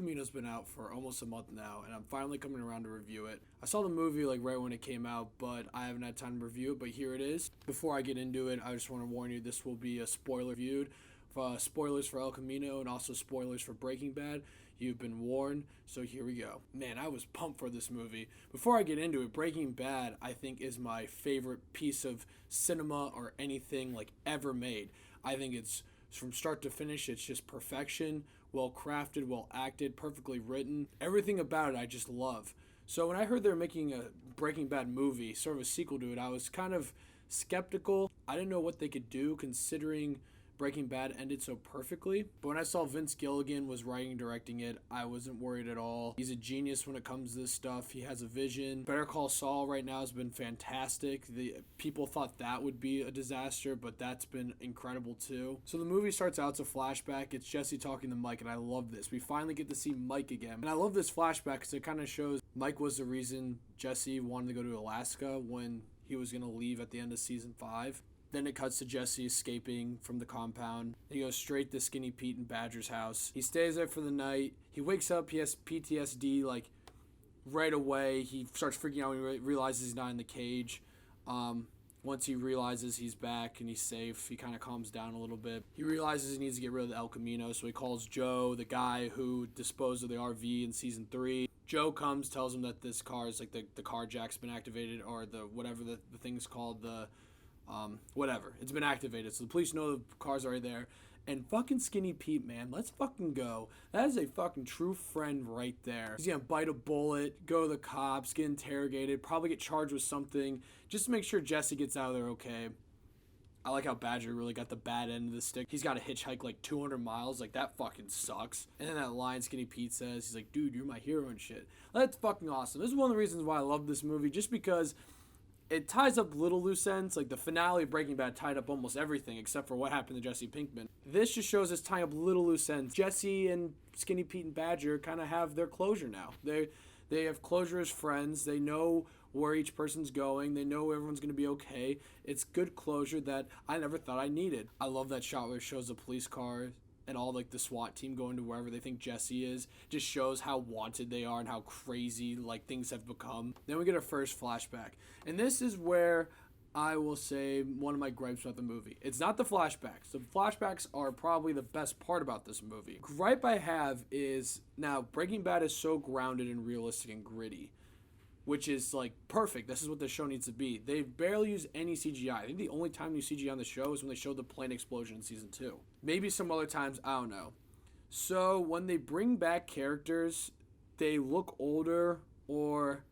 Camino's been out for almost a month now, and I'm finally coming around to review it. I saw the movie like right when it came out, but I haven't had time to review it, but here it is. Before I get into it, I just want to warn you, this will be a spoiler viewed. Spoilers for El Camino and also spoilers for Breaking Bad. You've been warned, so here we go. Man, I was pumped for this movie. Before I get into it, Breaking Bad, I think, is my favorite piece of cinema or anything like ever made. I think it's from start to finish, it's just perfection, well crafted, well acted, perfectly written. Everything about it I just love. So when I heard they were making a Breaking Bad movie, sort of a sequel to it, I was kind of skeptical. I didn't know what they could do considering Breaking Bad ended so perfectly. But when I saw Vince Gilligan was writing and directing it, I wasn't worried at all. He's a genius when it comes to this stuff. He has a vision. Better Call Saul right now has been fantastic. The people thought that would be a disaster, but that's been incredible too. So the movie starts out, it's a flashback. It's Jesse talking to Mike, and I love this. We finally get to see Mike again. And I love this flashback because it kind of shows Mike was the reason Jesse wanted to go to Alaska when he was going to leave at the end of season 5. Then it cuts to Jesse escaping from the compound. He goes straight to Skinny Pete and Badger's house. He stays there for the night. He wakes up, he has PTSD, like, right away. He starts freaking out when he realizes he's not in the cage. Once he realizes he's back and he's safe, he kind of calms down a little bit. He realizes he needs to get rid of the El Camino, so he calls Joe, the guy who disposed of the RV in season 3. Joe comes, tells him that this car is, like, the car jack's been activated, or the whatever the thing's called, whatever. It's been activated. So the police know the car's already there. And fucking Skinny Pete, man, let's fucking go. That is a fucking true friend right there. He's gonna bite a bullet, go to the cops, get interrogated, probably get charged with something, just to make sure Jesse gets out of there okay. I like how Badger really got the bad end of the stick. He's got to hitchhike like 200 miles. Like, that fucking sucks. And then that line Skinny Pete says, he's like, dude, you're my hero and shit. That's fucking awesome. This is one of the reasons why I love this movie, just because it ties up little loose ends. Like, the finale of Breaking Bad tied up almost everything except for what happened to Jesse Pinkman. This just shows us tying up little loose ends. Jesse and Skinny Pete and Badger kind of have their closure now. They have closure as friends. They know where each person's going. They know everyone's going to be okay. It's good closure that I never thought I needed. I love that shot where it shows the police car and all like the SWAT team going to wherever they think Jesse is. Just shows how wanted they are and how crazy like things have become. Then we get our first flashback. And this is where I will say one of my gripes about the movie. It's not the flashbacks. The flashbacks are probably the best part about this movie. Gripe I have is, now Breaking Bad is so grounded and realistic and gritty, which is like perfect. This is what the show needs to be. They barely use any CGI. I think the only time you CGI on the show is when they showed the plane explosion in season 2. Maybe some other times, I don't know. So when they bring back characters, they look older or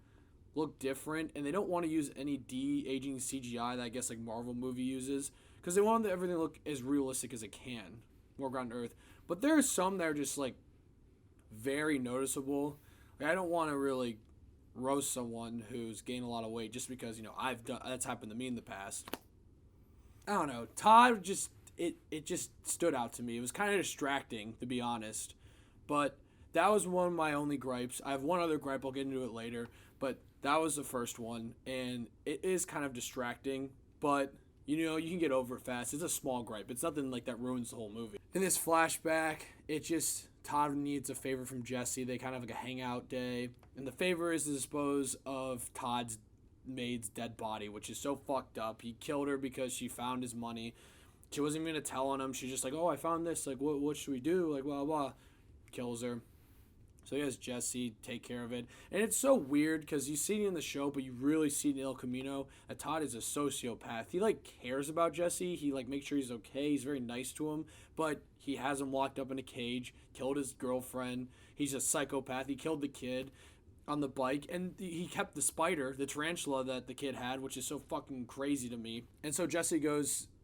look different, and they don't want to use any de-aging CGI that I guess like Marvel movie uses, because they want everything to look as realistic as it can, more ground earth. But there are some that are just like very noticeable. Like, I don't want to really roast someone who's gained a lot of weight just because, you know, that's happened to me in the past. I don't know. Todd just it just stood out to me. It was kind of distracting, to be honest. But that was one of my only gripes. I have one other gripe, I'll get into it later, but that was the first one, and it is kind of distracting, but you know, you can get over it fast. It's a small gripe. It's nothing like that ruins the whole movie. In this flashback, Todd needs a favor from Jesse. They kind of have like a hangout day. And the favor is to dispose of Todd's maid's dead body, which is so fucked up. He killed her because she found his money. She wasn't even going to tell on him. She's just like, oh, I found this. Like, what should we do? Like, blah, blah. Kills her. So he has Jesse take care of it. And it's so weird because you see it in the show, but you really see it in El Camino that Todd is a sociopath. He, like, cares about Jesse. He, like, makes sure he's okay. He's very nice to him. But he has him locked up in a cage, killed his girlfriend. He's a psychopath. He killed the kid on the bike. And he kept the spider, the tarantula that the kid had, which is so fucking crazy to me. And so Jesse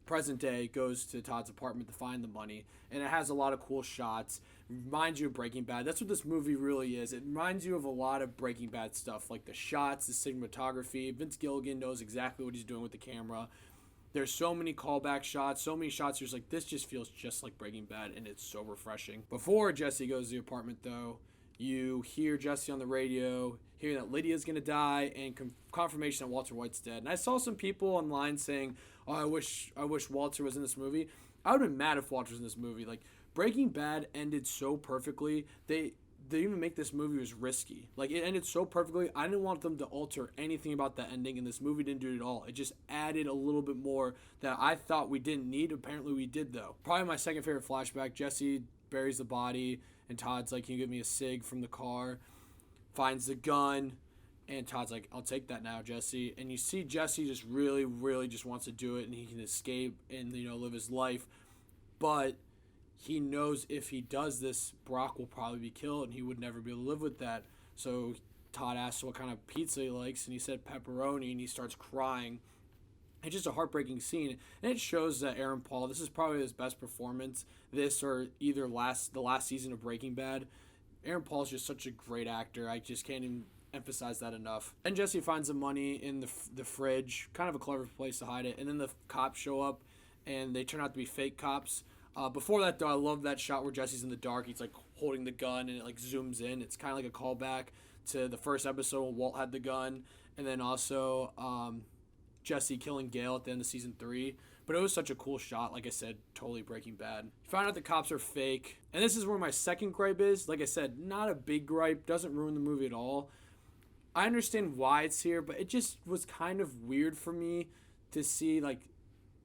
present day, goes to Todd's apartment to find the money. And it has a lot of cool shots. Reminds you of Breaking Bad. That's what this movie really is. It reminds you of a lot of Breaking Bad stuff, like the shots, the cinematography. Vince Gilligan knows exactly what he's doing with the camera. There's so many callback shots, so many shots. You're just like, this just feels just like Breaking Bad, and it's so refreshing. Before Jesse goes to the apartment, though, you hear Jesse on the radio, hearing that Lydia's going to die, and confirmation that Walter White's dead. And I saw some people online saying, oh, I wish Walter was in this movie. I would have been mad if Walter was in this movie. Like, Breaking Bad ended so perfectly. they even make this movie was risky. Like, it ended so perfectly. I didn't want them to alter anything about the ending, and this movie didn't do it at all. It just added a little bit more that I thought we didn't need. Apparently we did, though. Probably my second favorite flashback. Jesse buries the body, and Todd's like, can you give me a cig from the car? Finds the gun, and Todd's like, I'll take that now, Jesse. And you see Jesse just really, really just wants to do it, and he can escape and, live his life. But he knows if he does this, Brock will probably be killed, and he would never be able to live with that. So Todd asks what kind of pizza he likes, and he said pepperoni, and he starts crying. It's just a heartbreaking scene, and it shows that Aaron Paul, this is probably his best performance, this or either the last season of Breaking Bad. Aaron Paul is just such a great actor. I just can't even emphasize that enough. And Jesse finds the money in the fridge, kind of a clever place to hide it, and then the cops show up, and they turn out to be fake cops. Before that, though, I love that shot where Jesse's in the dark. He's, like, holding the gun, and it, like, zooms in. It's kind of like a callback to the first episode when Walt had the gun. And then also Jesse killing Gale at the end of Season 3. But it was such a cool shot. Like I said, totally Breaking Bad. You find out the cops are fake. And this is where my second gripe is. Like I said, not a big gripe. Doesn't ruin the movie at all. I understand why it's here, but it just was kind of weird for me to see, like,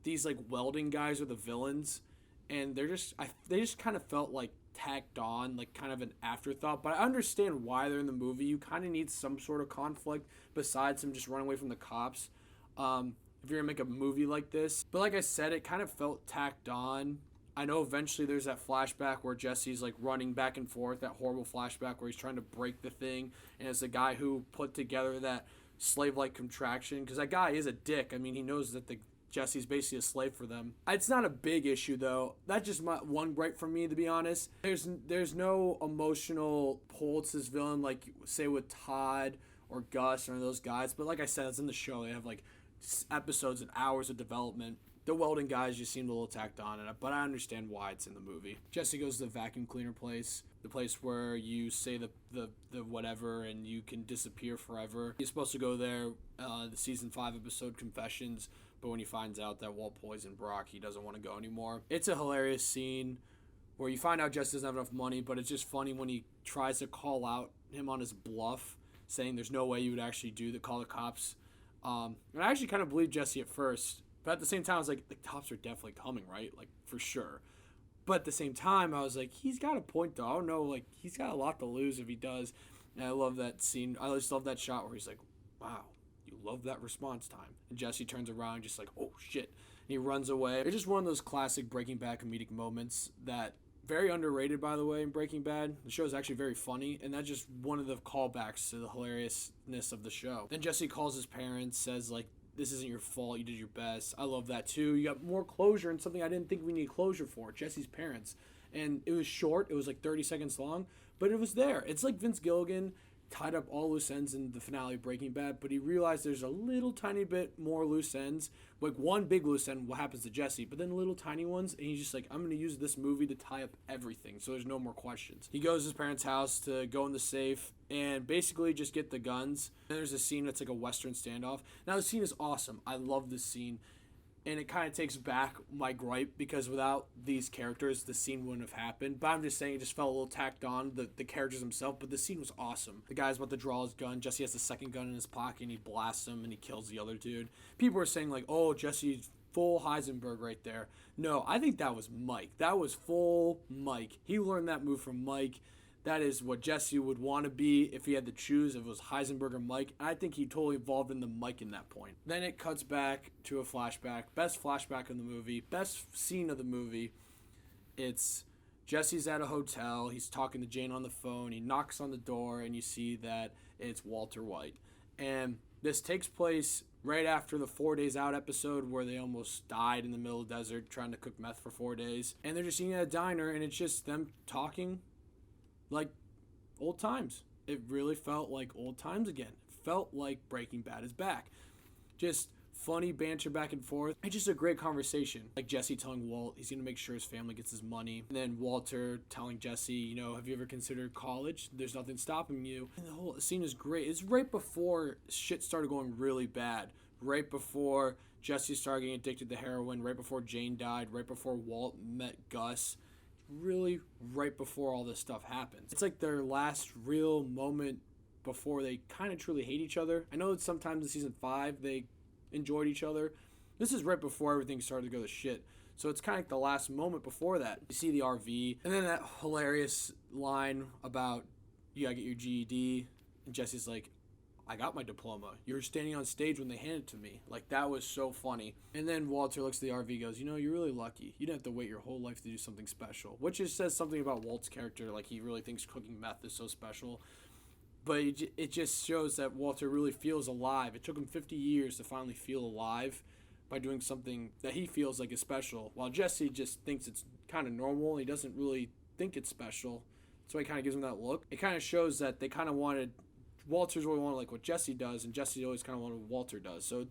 these, like, welding guys are the villains. And they just kind of felt like tacked on, like kind of an afterthought. But I understand why they're in the movie. You kind of need some sort of conflict besides them just running away from the cops. If you're gonna make a movie like this, but like I said, it kind of felt tacked on. I know eventually there's that flashback where Jesse's like running back and forth, that horrible flashback where he's trying to break the thing, and it's the guy who put together that slave-like contraction. Because that guy is a dick. I mean, he knows that Jesse's basically a slave for them. It's not a big issue, though. That's just my one gripe for me, to be honest. There's no emotional pull to this villain, like, say, with Todd or Gus or those guys. But like I said, it's in the show. They have, like, episodes and hours of development. The welding guys just seemed a little tacked on it, but I understand why it's in the movie. Jesse goes to the vacuum cleaner place, the place where you say the whatever and you can disappear forever. He's supposed to go there, the Season 5 episode Confessions, but when he finds out that Walt poisoned Brock, he doesn't want to go anymore. It's a hilarious scene where you find out Jesse doesn't have enough money, but it's just funny when he tries to call out him on his bluff, saying there's no way you would actually call the cops. And I actually kind of believed Jesse at first, but at the same time, I was like, the cops are definitely coming, right? Like, for sure. But at the same time, I was like, he's got a point, though. I don't know, like, he's got a lot to lose if he does. And I love that scene. I just love that shot where he's like, wow, you love that response time. And Jesse turns around just like, oh, shit. And he runs away. It's just one of those classic Breaking Bad comedic moments that, very underrated, by the way, in Breaking Bad. The show is actually very funny, and that's just one of the callbacks to the hilariousness of the show. Then Jesse calls his parents, says, like, this isn't your fault, you did your best. I love that, too. You got more closure and something I didn't think we needed closure for, Jesse's parents. And it was short. It was like 30 seconds long, but it was there. It's like Vince Gilligan tied up all loose ends in the finale of Breaking Bad, but he realized there's a little tiny bit more loose ends. Like one big loose end, what happens to Jesse, but then little tiny ones, and he's just like, I'm going to use this movie to tie up everything, so there's no more questions. He goes to his parents' house to go in the safe and basically just get the guns. And there's a scene that's like a Western standoff. Now, the scene is awesome. I love this scene. And it kind of takes back my gripe because without these characters, the scene wouldn't have happened. But I'm just saying it just felt a little tacked on, the characters themselves. But the scene was awesome. The guy's about to draw his gun. Jesse has the second gun in his pocket, and he blasts him, and he kills the other dude. People are saying, like, oh, Jesse's full Heisenberg right there. No, I think that was Mike. That was full Mike. He learned that move from Mike. That is what Jesse would want to be if he had to choose, if it was Heisenberg or Mike. And I think he totally evolved into Mike in that point. Then it cuts back to a flashback. Best flashback in the movie. Best scene of the movie. It's Jesse's at a hotel. He's talking to Jane on the phone. He knocks on the door, and you see that it's Walter White. And this takes place right after the 4 Days Out episode where they almost died in the middle of the desert trying to cook meth for 4 days. And they're just eating at a diner, and it's just them talking like old times. It really felt like old times again. It felt like Breaking Bad is back. Just funny banter back and forth. And just a great conversation. Like Jesse telling Walt he's going to make sure his family gets his money. And then Walter telling Jesse, have you ever considered college? There's nothing stopping you. And the whole scene is great. It's right before shit started going really bad. Right before Jesse started getting addicted to heroin. Right before Jane died. Right before Walt met Gus. really right before all this stuff happens. It's like their last real moment before they kind of truly hate each other. I know that sometimes in season 5 they enjoyed each other. This is right before everything started to go to shit. So it's kind of like the last moment before that. You see the RV, and then that hilarious line about, you gotta get your GED, and Jesse's like, I got my diploma. You were standing on stage when they handed it to me. Like, that was so funny. And then Walter looks at the RV and goes, you're really lucky. You didn't have to wait your whole life to do something special. Which just says something about Walt's character. Like, he really thinks cooking meth is so special. But it just shows that Walter really feels alive. It took him 50 years to finally feel alive by doing something that he feels like is special, while Jesse just thinks it's kind of normal. He doesn't really think it's special. So he kind of gives him that look. It kind of shows that they kind of wanted, Walter's really wanted like what Jesse does, and Jesse always kind of wanted what Walter does. So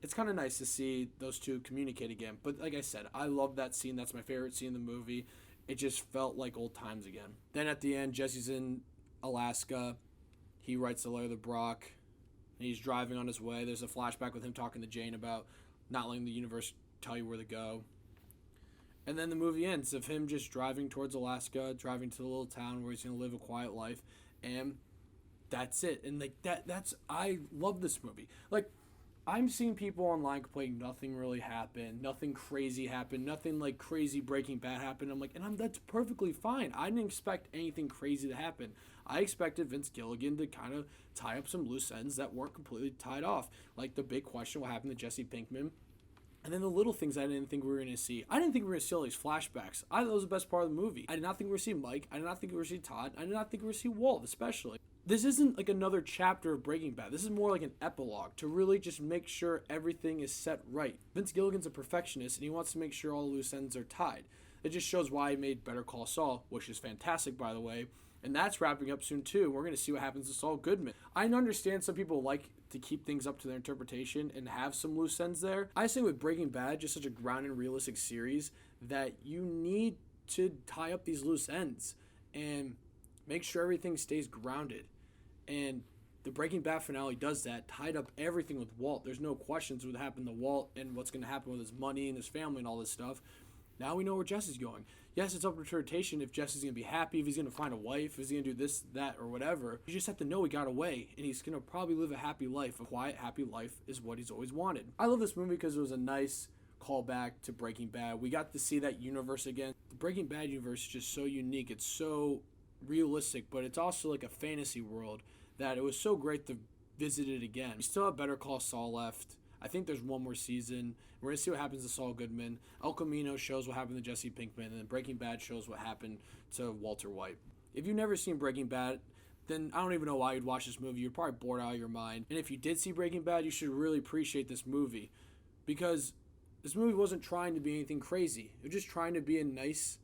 it's kind of nice to see those two communicate again. But like I said, I love that scene. That's my favorite scene in the movie. It just felt like old times again. Then at the end, Jesse's in Alaska. He writes a letter to Brock, and he's driving on his way. There's a flashback with him talking to Jane about not letting the universe tell you where to go. And then the movie ends of him just driving towards Alaska, driving to the little town where he's going to live a quiet life. And that's it. And like that's I love this movie. Like, I'm seeing people online complaining nothing really happened, nothing crazy happened, nothing like crazy Breaking Bad happened. I'm like, that's perfectly fine. I didn't expect anything crazy to happen. I expected Vince Gilligan to kind of tie up some loose ends that weren't completely tied off. Like the big question, what happened to Jesse Pinkman? And then the little things I didn't think we were going to see. I didn't think we were going to see all these flashbacks. I thought that was the best part of the movie. I did not think we were going to see Mike. I did not think we were going to see Todd. I did not think we were going to see Walt, especially. This isn't like another chapter of Breaking Bad. This is more like an epilogue to really just make sure everything is set right. Vince Gilligan's a perfectionist, and he wants to make sure all the loose ends are tied. It just shows why he made Better Call Saul, which is fantastic, by the way. And that's wrapping up soon, too. We're going to see what happens to Saul Goodman. I understand some people like to keep things up to their interpretation and have some loose ends there. I say with Breaking Bad, just such a grounded, realistic series, that you need to tie up these loose ends and make sure everything stays grounded. And the Breaking Bad finale does that, tied up everything with Walt. There's no questions what happened to Walt and what's going to happen with his money and his family and all this stuff. Now we know where Jesse's going. Yes, it's up to interpretation if Jesse's going to be happy, if he's going to find a wife, if he's going to do this, that, or whatever. You just have to know he got away, and he's going to probably live a happy life. A quiet, happy life is what he's always wanted. I love this movie because it was a nice callback to Breaking Bad. We got to see that universe again. The Breaking Bad universe is just so unique. It's so realistic, but it's also like a fantasy world that it was so great to visit it again. We still have Better Call Saul left. I think there's one more season. We're going to see what happens to Saul Goodman. El Camino shows what happened to Jesse Pinkman, and then Breaking Bad shows what happened to Walter White. If you've never seen Breaking Bad, then I don't even know why you'd watch this movie. You're probably bored out of your mind. And if you did see Breaking Bad, you should really appreciate this movie, because this movie wasn't trying to be anything crazy. It was just trying to be a nice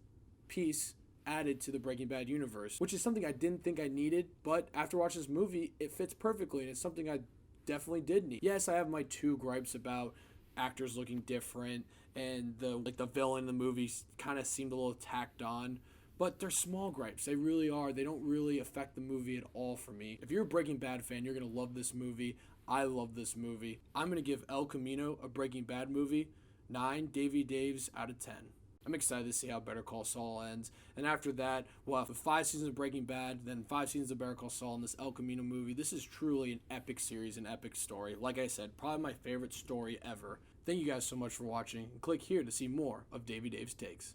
piece added to the Breaking Bad universe, which is something I didn't think I needed, but after watching this movie, it fits perfectly, and it's something I definitely did need. Yes, I have my two gripes about actors looking different, and the villain in the movie kind of seemed a little tacked on, but they're small gripes. They really are. They don't really affect the movie at all for me. If you're a Breaking Bad fan, you're going to love this movie. I love this movie. I'm going to give El Camino, a Breaking Bad movie, 9 Davey Daves out of 10. I'm excited to see how Better Call Saul ends. And after that, we'll have 5 seasons of Breaking Bad, then 5 seasons of Better Call Saul, and this El Camino movie. This is truly an epic series, an epic story. Like I said, probably my favorite story ever. Thank you guys so much for watching, and click here to see more of Davey Dave's Takes.